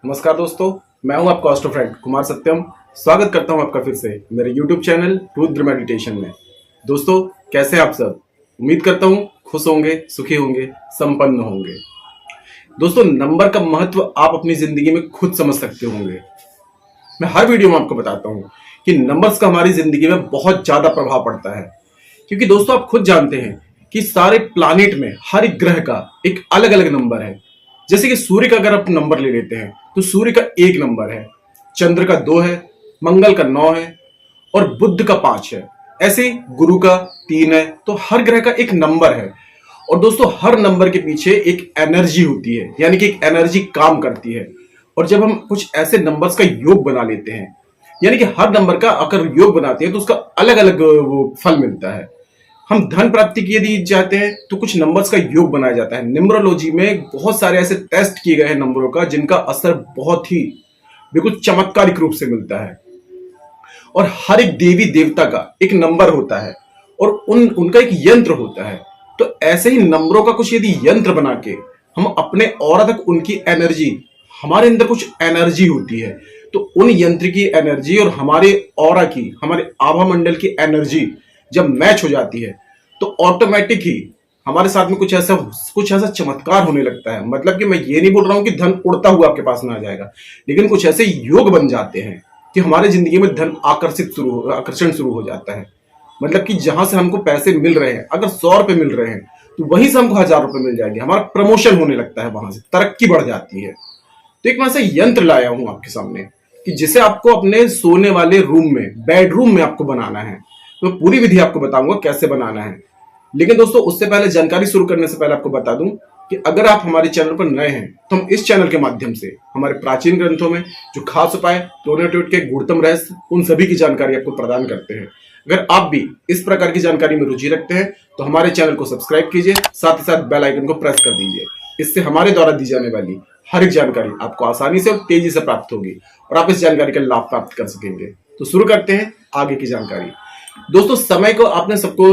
नमस्कार दोस्तों, मैं हूं आपका ऑस्ट्रो फ्रेंड कुमार सत्यम। स्वागत करता हूं आपका फिर से मेरे YouTube चैनल रुद्र मेडिटेशन में। दोस्तों, कैसे हैं आप सब? उम्मीद करता हूं खुश होंगे, सुखी होंगे, संपन्न होंगे। दोस्तों, नंबर का महत्व आप अपनी जिंदगी में खुद समझ सकते होंगे। मैं हर वीडियो में आपको बताता हूं कि नंबर्स का हमारी जिंदगी में बहुत ज्यादा प्रभाव पड़ता है। क्योंकि दोस्तों, आप खुद जानते हैं कि सारे प्लानिट में हर एक ग्रह का एक अलग अलग नंबर है। जैसे कि सूर्य का अगर आप नंबर ले लेते हैं तो सूर्य का 1 नंबर है, चंद्र का 2 है, मंगल का 9 है और बुध का 5 है। ऐसे ही गुरु का 3 है। तो हर ग्रह का एक नंबर है। और दोस्तों, हर नंबर के पीछे एक एनर्जी होती है, यानी कि एक एनर्जी काम करती है। और जब हम कुछ ऐसे नंबर्स का योग बना लेते हैं, यानी कि हर नंबर का अगर योग बनाते हैं तो उसका अलग अलग वो फल मिलता है। हम धन प्राप्ति के यदि चाहते हैं तो कुछ नंबर्स का योग बनाया जाता है। न्यूमरोलॉजी में बहुत सारे ऐसे टेस्ट किए गए हैं नंबरों का, जिनका असर बहुत ही बिल्कुल चमत्कारिक रूप से मिलता है। और हर एक देवी देवता का एक नंबर होता है और उनका एक यंत्र होता है। तो ऐसे ही नंबरों का कुछ यदि यंत्र बना के हम अपने ऑरा तक उनकी एनर्जी, हमारे अंदर कुछ एनर्जी होती है, तो उन यंत्र की एनर्जी और हमारे ऑरा की, हमारे आभा मंडल की एनर्जी जब मैच हो जाती है तो ऑटोमेटिक ही हमारे साथ में कुछ ऐसा चमत्कार होने लगता है। मतलब कि मैं ये नहीं बोल रहा हूं कि धन उड़ता हुआ आपके पास में आ जाएगा, लेकिन कुछ ऐसे योग बन जाते हैं कि हमारे जिंदगी में धन आकर्षण शुरू हो जाता है। मतलब कि जहां से हमको पैसे मिल रहे हैं, अगर 100 रुपए मिल रहे हैं तो वहीं से हमको 1000 रुपए मिल जाएंगे। हमारा प्रमोशन होने लगता है, वहां से तरक्की बढ़ जाती है। तो एक मैं ऐसा यंत्र लाया हूं आपके सामने कि जिसे आपको अपने सोने वाले रूम में, बेडरूम में आपको बनाना है। तो पूरी विधि आपको बताऊंगा कैसे बनाना है। लेकिन दोस्तों, उससे पहले जानकारी शुरू करने से पहले आपको बता दूं कि अगर आप हमारे चैनल पर नए हैं तो हम इस चैनल के माध्यम से हमारे प्राचीन ग्रंथों में जो खास उपाय, टोनेट्यूट के गुणतम रहस्य, उन सभी की जानकारी आपको प्रदान करते हैं। अगर आप भी इस प्रकार की जानकारी में रुचि रखते हैं तो हमारे चैनल को सब्सक्राइब कीजिए, साथ ही साथ बेल आइकन को प्रेस कर दीजिए। इससे हमारे द्वारा दी जाने वाली हर एक जानकारी आपको आसानी से और तेजी से प्राप्त होगी और आप इस जानकारी का लाभ प्राप्त कर सकेंगे। तो शुरू करते हैं आगे की जानकारी। दोस्तों, समय को आपने सबको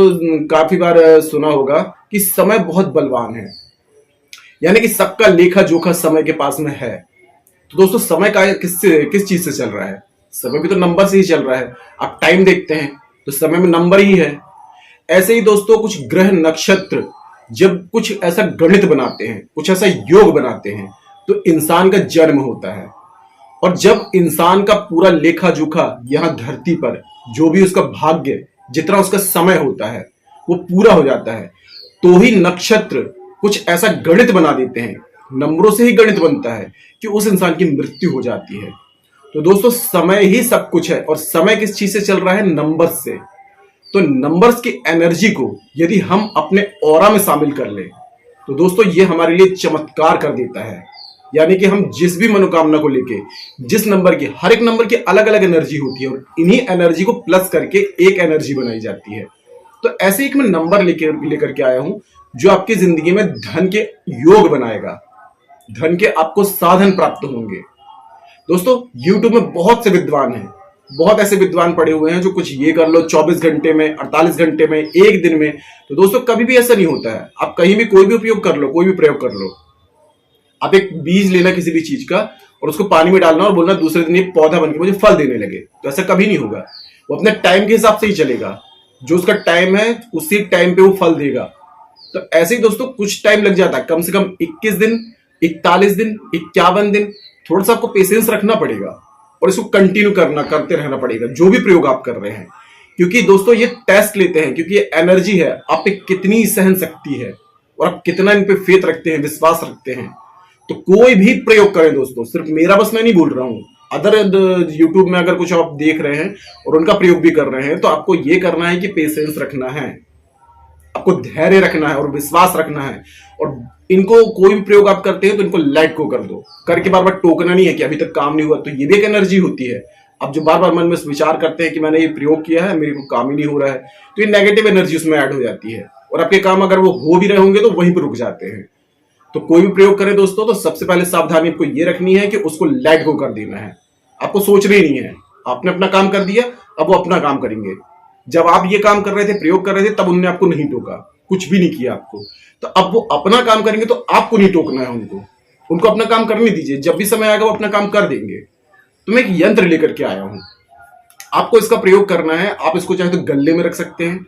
काफी बार सुना होगा कि समय बहुत बलवान है, यानी कि सबका लेखा जोखा समय के पास में है। तो दोस्तों, समय का किस चीज से चल रहा है? समय भी तो नंबर से ही चल रहा है। आप टाइम देखते हैं तो समय में नंबर ही है। ऐसे ही दोस्तों, कुछ ग्रह नक्षत्र जब कुछ ऐसा गणित बनाते हैं, कुछ ऐसा योग बनाते हैं, तो इंसान का जन्म होता है। और जब इंसान का पूरा लेखा जोखा यहाँ धरती पर, जो भी उसका भाग्य, जितना उसका समय होता है, वो पूरा हो जाता है, तो ही नक्षत्र कुछ ऐसा गणित बना देते हैं, नंबरों से ही गणित बनता है कि उस इंसान की मृत्यु हो जाती है। तो दोस्तों, समय ही सब कुछ है। और समय किस चीज से चल रहा है? नंबर से। तो नंबर्स की एनर्जी को यदि हम अपने ऑरा में शामिल कर ले तो दोस्तों, ये हमारे लिए चमत्कार कर देता है। यानी कि हम जिस भी मनोकामना को लेके, जिस नंबर की, हर एक नंबर की अलग अलग एनर्जी होती है और इन्हीं एनर्जी को प्लस करके एक एनर्जी बनाई जाती है। तो ऐसे एक मैं नंबर लेकर के आया हूं जो आपकी जिंदगी में धन के योग बनाएगा, धन के आपको साधन प्राप्त होंगे। दोस्तों, यूट्यूब में बहुत से विद्वान हैं, बहुत ऐसे विद्वान पड़े हुए हैं जो कुछ ये कर लो 24 घंटे में, 48 घंटे में, एक दिन में। तो दोस्तों, कभी भी ऐसा नहीं होता है। आप कहीं भी कोई भी उपयोग कर लो, कोई भी प्रयोग कर लो। आप एक बीज लेना किसी भी चीज का और उसको पानी में डालना और बोलना दूसरे दिन ये पौधा बनकर मुझे फल देने लगे, तो ऐसा कभी नहीं होगा। वो अपने टाइम के हिसाब से ही चलेगा। जो उसका टाइम है उसी टाइम पे वो फल देगा। तो ऐसे ही दोस्तों, कुछ टाइम लग जाता है, कम से कम 21 दिन, 41 दिन, 51 दिन। थोड़ा सा आपको पेशेंस रखना पड़ेगा और इसको कंटिन्यू करते रहना पड़ेगा, जो भी प्रयोग आप कर रहे हैं। क्योंकि दोस्तों, ये टेस्ट लेते हैं, क्योंकि ये एनर्जी है, आप पे कितनी सहन शक्ति है और आप कितना इन पे फेथ रखते हैं, विश्वास रखते हैं। तो कोई भी प्रयोग करें दोस्तों, सिर्फ मेरा बस मैं नहीं बोल रहा हूं, अदर यूट्यूब में अगर कुछ आप देख रहे हैं और उनका प्रयोग भी कर रहे हैं, तो आपको ये करना है कि पेशेंस रखना है, आपको धैर्य रखना है और विश्वास रखना है। और इनको कोई भी प्रयोग आप करते हैं तो इनको लेट गो कर दो, करके बार बार टोकना नहीं है कि अभी तक काम नहीं हुआ। तो ये भी एक एनर्जी होती है। अब जो बार बार मन में विचार करते हैं कि मैंने ये प्रयोग किया है, मेरे को काम ही नहीं हो रहा है, तो ये नेगेटिव एनर्जी उसमें ऐड हो जाती है और आपके काम अगर वो हो भी रहे होंगे तो वहीं पर रुक जाते हैं। तो कोई भी प्रयोग करें दोस्तों, तो सबसे पहले सावधानी आपको ये रखनी है कि उसको लेट गो कर देना है। आपको सोचना ही नहीं है, आपने अपना काम कर दिया, अब वो अपना काम करेंगे। जब आप ये काम कर रहे थे, प्रयोग कर रहे थे, तब उन्होंने आपको नहीं टोका, कुछ भी नहीं किया आपको। तो अब वो अपना काम करेंगे तो आपको नहीं टोकना है उनको। उनको अपना काम करने दीजिए, जब भी समय आएगा वो अपना काम कर देंगे। तो मैं एक यंत्र लेकर के आया हूं, आपको इसका प्रयोग करना है। आप इसको चाहे तो गले में रख सकते हैं,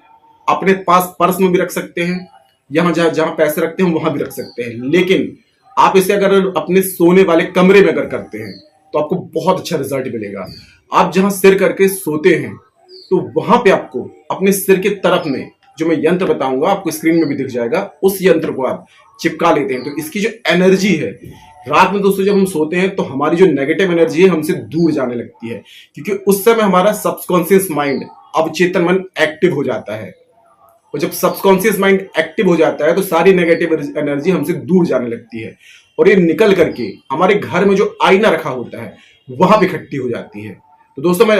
अपने पास पर्स में भी रख सकते हैं, यहां जहां जहां पैसे रखते हैं वहां भी रख सकते हैं। लेकिन आप इसे अगर अपने सोने वाले कमरे में अगर करते हैं तो आपको बहुत अच्छा रिजल्ट मिलेगा। आप जहां सिर करके सोते हैं तो वहां पे आपको अपने सिर के तरफ में जो मैं यंत्र बताऊंगा, आपको स्क्रीन में भी दिख जाएगा, उस यंत्र को आप चिपका लेते हैं। तो इसकी जो एनर्जी है, रात में दोस्तों जब हम सोते हैं तो हमारी जो नेगेटिव एनर्जी है हमसे दूर जाने लगती है, क्योंकि उस समय हमारा सबकॉन्शियस माइंड, अवचेतन मन एक्टिव हो जाता है। और जब सबकॉन्शियस माइंड एक्टिव हो जाता है तो सारी नेगेटिव एनर्जी हमसे दूर जाने लगती है और ये निकल करके हमारे घर में जो आईना रखा होता है वहां पे इकट्ठी हो जाती है। तो दोस्तों मैं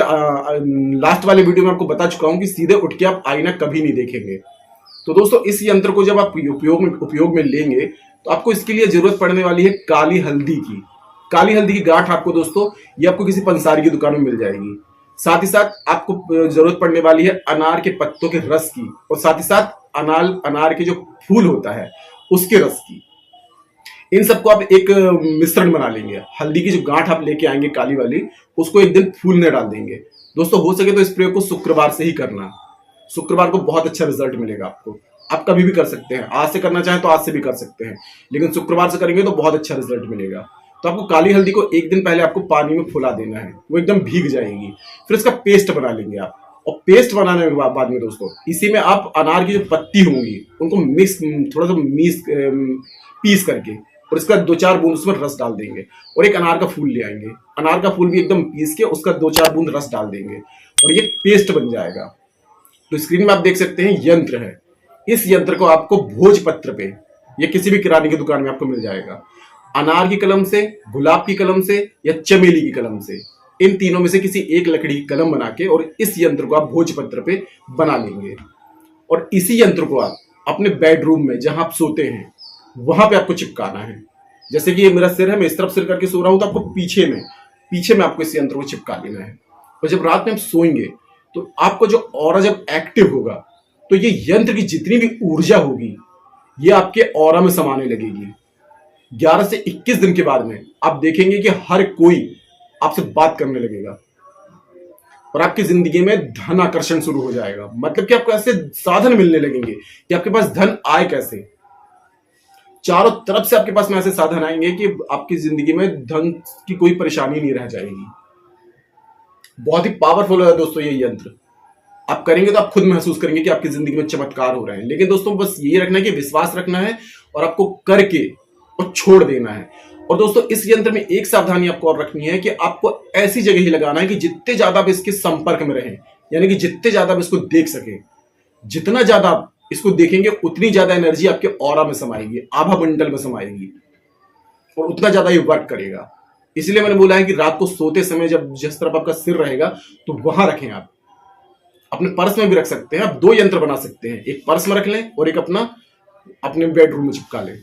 लास्ट वाले वीडियो में आपको बता चुका हूं कि सीधे उठ के आप आईना कभी नहीं देखेंगे। तो दोस्तों इस यंत्र को जब आप उपयोग में लेंगे तो आपको इसके लिए जरूरत पड़ने वाली है काली हल्दी की। काली हल्दी की गांठ आपको दोस्तों ये आपको किसी पंसारी की दुकान में मिल जाएगी। साथ ही साथ आपको जरूरत पड़ने वाली है अनार के पत्तों के रस की, और साथ ही साथ अनार के जो फूल होता है उसके रस की। इन सबको आप एक मिश्रण बना लेंगे। हल्दी की जो गांठ आप लेके आएंगे काली वाली, उसको एक दिन फूलने डाल देंगे। दोस्तों हो सके तो इस प्रयोग को शुक्रवार से ही करना। शुक्रवार को बहुत अच्छा रिजल्ट मिलेगा आपको। आप कभी भी कर सकते हैं, आज से करना चाहें तो आज से भी कर सकते हैं, लेकिन शुक्रवार से करेंगे तो बहुत अच्छा रिजल्ट मिलेगा। तो आपको काली हल्दी को एक दिन पहले आपको पानी में फुला देना है, वो एकदम भीग जाएगी। फिर इसका पेस्ट बना लेंगे आप, और पेस्ट बनाने के बाद में दोस्तों इसी में आप अनार की जो पत्ती होंगी उनको थोड़ा सा पीस करके, और इसका 2-4 बूंद उसमें रस डाल देंगे, और एक अनार का फूल ले आएंगे, अनार का फूल भी एकदम पीस के उसका 2-4 बूंद रस डाल देंगे, और ये पेस्ट बन जाएगा। तो स्क्रीन में आप देख सकते हैं यंत्र है। इस यंत्र को आपको भोजपत्र पे या किसी भी किराने की दुकान में आपको मिल जाएगा। अनार की कलम से, गुलाब की कलम से या चमेली की कलम से, इन तीनों में से किसी एक लकड़ी की कलम बना के और इस यंत्र को आप भोजपत्र पे बना लेंगे। और इसी यंत्र को आप अपने बेडरूम में जहां आप सोते हैं वहां पे आपको चिपकाना है। जैसे कि ये मेरा सिर है, मैं इस तरफ सिर करके सो रहा हूं, तो आपको पीछे में आपको इस यंत्र को चिपका लेना है। और जब रात में हम सोएंगे तो आपको जो ऑरा जब एक्टिव होगा तो ये यंत्र की जितनी भी ऊर्जा होगी ये आपके ऑरा में समाने लगेगी। 11 से 21 दिन के बाद में आप देखेंगे कि हर कोई आपसे बात करने लगेगा और आपकी जिंदगी में धन आकर्षण शुरू हो जाएगा। मतलब कि आपको ऐसे साधन मिलने लगेंगे कि आपके पास धन आए कैसे। चारों तरफ से आपके पास में ऐसे साधन आएंगे कि आपकी जिंदगी में धन की कोई परेशानी नहीं रह जाएगी। बहुत ही पावरफुल है दोस्तों ये यंत्र। आप करेंगे तो आप खुद महसूस करेंगे कि आपकी जिंदगी में चमत्कार हो रहे हैं। लेकिन दोस्तों बस ये रखना है कि विश्वास रखना है और आपको करके और छोड़ देना है। और दोस्तों इस यंत्र में एक सावधानी आपको और रखनी है कि आपको ऐसी जगह ही लगाना है कि जितने ज्यादा आप इसके संपर्क में रहें, यानी कि जितने ज्यादा आप इसको देख सके। जितना ज्यादा आप इसको देखेंगे उतनी ज्यादा एनर्जी आपके ऑरा में समाएगी, आभा मंडल में समाएगी, और उतना ज्यादा ये वर्क करेगा। इसलिए मैंने बोला है कि रात को सोते समय जब जिस तरफ आपका सिर रहेगा तो वहां रखें। आप अपने पर्स में भी रख सकते हैं। आप 2 यंत्र बना सकते हैं, एक पर्स में रख लें और एक अपने बेडरूम में चिपका लें।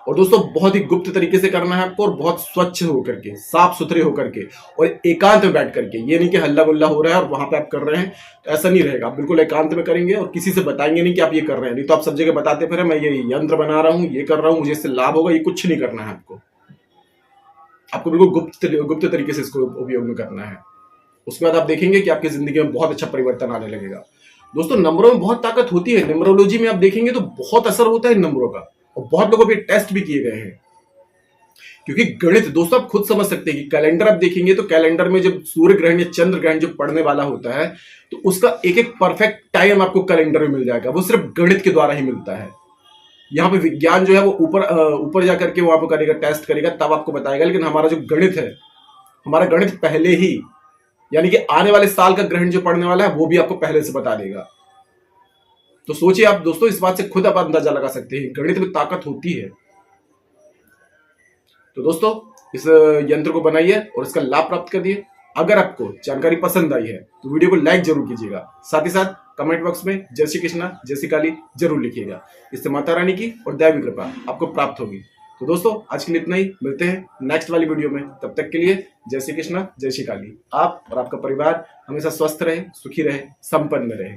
और दोस्तों बहुत ही गुप्त तरीके से करना है आपको, और बहुत स्वच्छ होकर के, साफ सुथरे होकर के, और एकांत में बैठ करके। ये नहीं कि हल्ला गुल्ला हो रहा है और वहां पे आप कर रहे हैं, तो ऐसा नहीं रहेगा। आप बिल्कुल एकांत में करेंगे और किसी से बताएंगे नहीं कि आप ये कर रहे हैं। नहीं तो आप सब जगह बताते फिर मैं ये यंत्र बना रहा हूं, ये कर रहा हूं, मुझे इससे लाभ होगा, ये कुछ नहीं करना है आपको। आपको बिल्कुल गुप्त तरीके से इसको उपयोग में करना है। उसके बाद आप देखेंगे कि आपकी जिंदगी में बहुत अच्छा परिवर्तन आने लगेगा। दोस्तों नंबरों में बहुत ताकत होती है। न्यूमरोलॉजी में आप देखेंगे तो बहुत असर होता है नंबरों का, और बहुत लोगों पे टेस्ट भी किए गए हैं। क्योंकि गणित दोस्तों आप खुद समझ सकते हैं कि कैलेंडर आप देखेंगे तो कैलेंडर में जब सूर्य ग्रहण या चंद्र ग्रहण जो पड़ने वाला होता है तो उसका एक एक परफेक्ट टाइम आपको कैलेंडर में मिल जाएगा। वो सिर्फ गणित के द्वारा ही मिलता है। यहाँ पे विज्ञान जो है वो ऊपर जाकर के वहां पर करेगा, टेस्ट करेगा, तब आपको बताएगा। लेकिन हमारा जो गणित है, हमारा गणित पहले ही, यानी कि आने वाले साल का ग्रहण जो पड़ने वाला है वो भी आपको पहले से बता देगा। तो सोचिए आप दोस्तों, इस बात से खुद आप अंदाजा लगा सकते हैं गणित में ताकत होती है। तो दोस्तों इस यंत्र को बनाइए और इसका लाभ प्राप्त करिए। अगर आपको जानकारी पसंद आई है तो वीडियो को लाइक जरूर कीजिएगा। साथ ही साथ कमेंट बॉक्स में जय श्री कृष्णा, जय श्री काली जरूर लिखिएगा। इससे माता रानी की और दैवी कृपा आपको प्राप्त होगी। तो दोस्तों आज के लिए इतना ही, मिलते हैं नेक्स्ट वाली वीडियो में। तब तक के लिए जय श्री कृष्णा, जय श्री काली। आप और आपका परिवार हमेशा स्वस्थ रहे, सुखी रहे, संपन्न रहे।